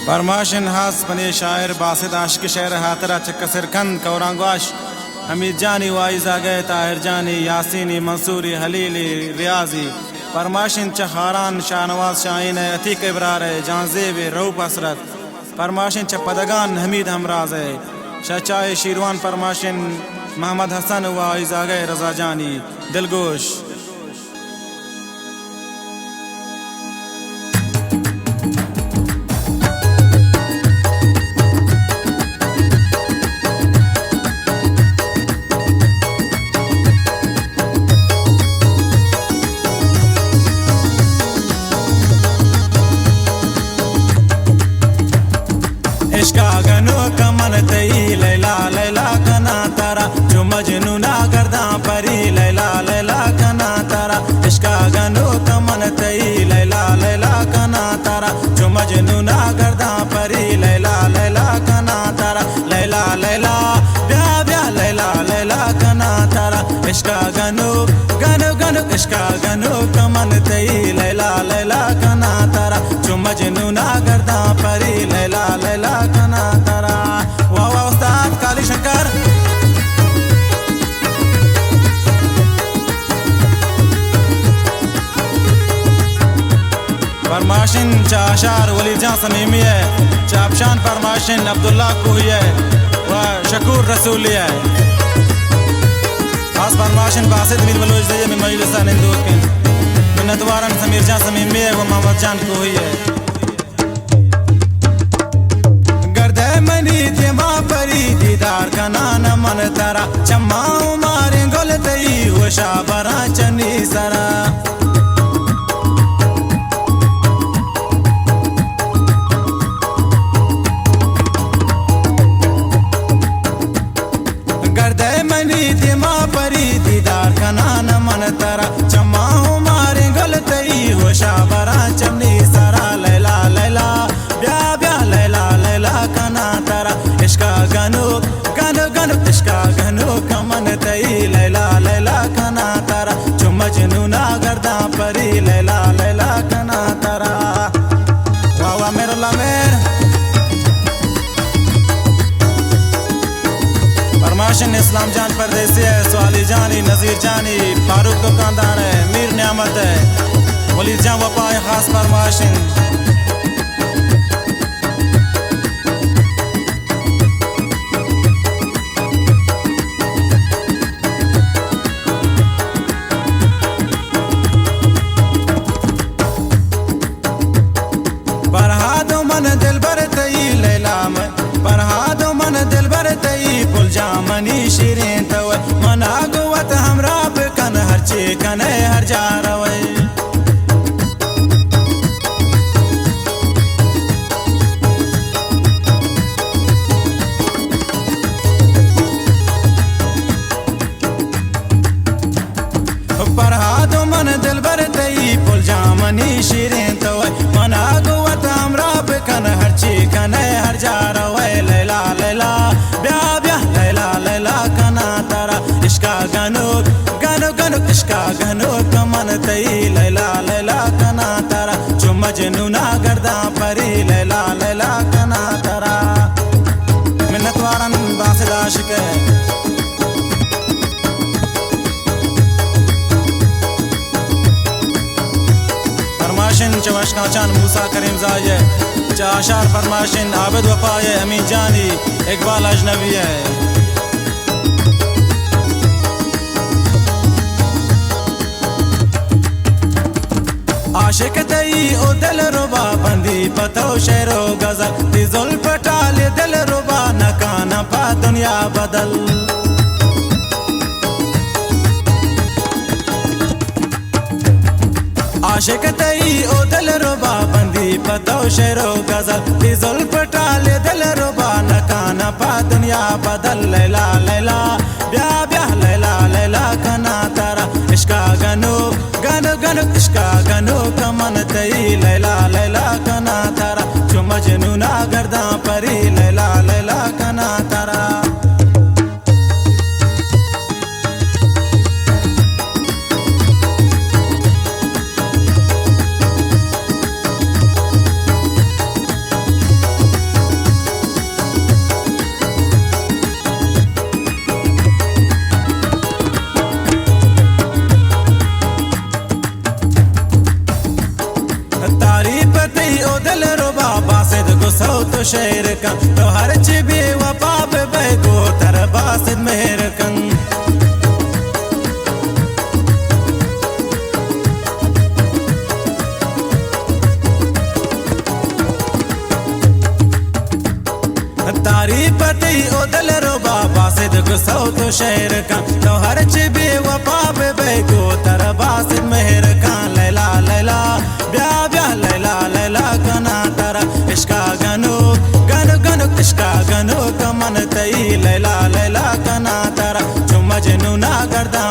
फरमाशन हास पने शायर बासित आशिक शहर हातरा चक्कसरकंद कौरांगवाश हमीद जानी वाइजा गए ताहिर जानी यासीनी मंसूरी हलीली रियाजी फरमाशन चहारान शाहनवाज शाहीन अतीक इब्रार जानजेब रूप हसरत फरमाशन चपदगान हमीद हमराज शचाए शीरवान फरमाशन मोहम्मद हसन वाइजा गए रजा जानी दिलगोश इश्का गनो कमन तई लैला लैला कना तारा जो मजनूना गर्दा परी लैला लैला कना तारा इश्का गनो कमन तई लैला लैला कना तारा जो मजनूना गर्दा परी लैला लैला कना तारा लैला लैला ब्या ब्या लैला लैला कना तारा इश्का गनो गनो गनो इश्का गनो कमन तई लैला लैला कना तारा जो मजनूना गर्दा परी लैला लैला कना तारा। वाह वाह उस्ताद काली शंकर। फरमाशिन चाशार वली जान समीमी है चापशान फरमाशिन अब्दुल्ला कोही है व शकूर रसूली है खास फरमाशिन बासित मिल बलोच दे में मजलिसा निंदूकिन मिन्नतवारन समीर जान समीमी है व मोहम्मद जान कोही है गर्दे मनी दिमा परी दीदार कना न मन तारा चम्मा मारे गोल तई वो शाबरा चनी सरा दिमा परी दीदार कना न मन तारा चम्मा मारे गल तई हो शाबरा चमनी सारा लैला लैला ब्या ब्या लैला लैला कना तारा इश्का गनो गनो गनो इश्का गनो कमन तई लैला लैला कना तारा जो मजनूना गर्दा परी लैला लैला कना तारा। वाह वाह मेरा लामेर फरमाशन इस्लाम जान परदेसी है सवाली जानी नजीर जानी फारूक दुकानदार है मीर नियामत है वलीद जान वफा खास फरमाशन बरहादो मन दिल भर तई लैला में बरहादो मन दिल भर तई पुल जामनी शिरीन तवे मना गुवत हमरा पे कन हर चे कने हर जा रवे बरहादो मन दिल भर तई पुल जामनी शिरीन तवे मना गुवत हमरा पे कन हर चे कने हर जा रवे लैला लैला ब्या ब्या लैला लैला कना तारा इश्का गनो गनो गनो इश्का गनो कमन तई लैला लैला कना तारा जो मजनूना गर्दा परी लैला लैला कना तारा। मिन्नतवारन बासित आशिक है फरमाशिन चवशना चान मूसा करीम जाए चाशार फरमाशिन आबिद वफा है अमीन जानी इकबाल अजनबी है आशिक तई ओ दिल रुबा बंदी पतो शेरो गजल दी जुल्फ टाले दिल रुबा नकाना पा दुनिया बदल आशिक तई ओ दिल रुबा बंदी पतो शेरो गजल दी जुल्फ टाले दिल रुबा नकाना पा दुनिया बदल लैला लैला ब्या ब्या लैला लैला कना तारा इश्का गनो गनो गनो इश्का गनो कमन तई लैला लैला कना तारा जो मजनूना गर्दा परी लैला लैला कना तारा। शेर का तो हर चिबी वफा बे को तर बासित मेहर कन तारी पति उदल रो बाबा से गुस्सा तो शेर का तो हर चिबी वफा बे को तर बासित मेहर का लैला लैला ब्या ब्या लैला लैला कना तारा इश्का गनो गनो गनो इश्का गनो कमन तई लैला लैला कना तारा जो मजनू ना करदा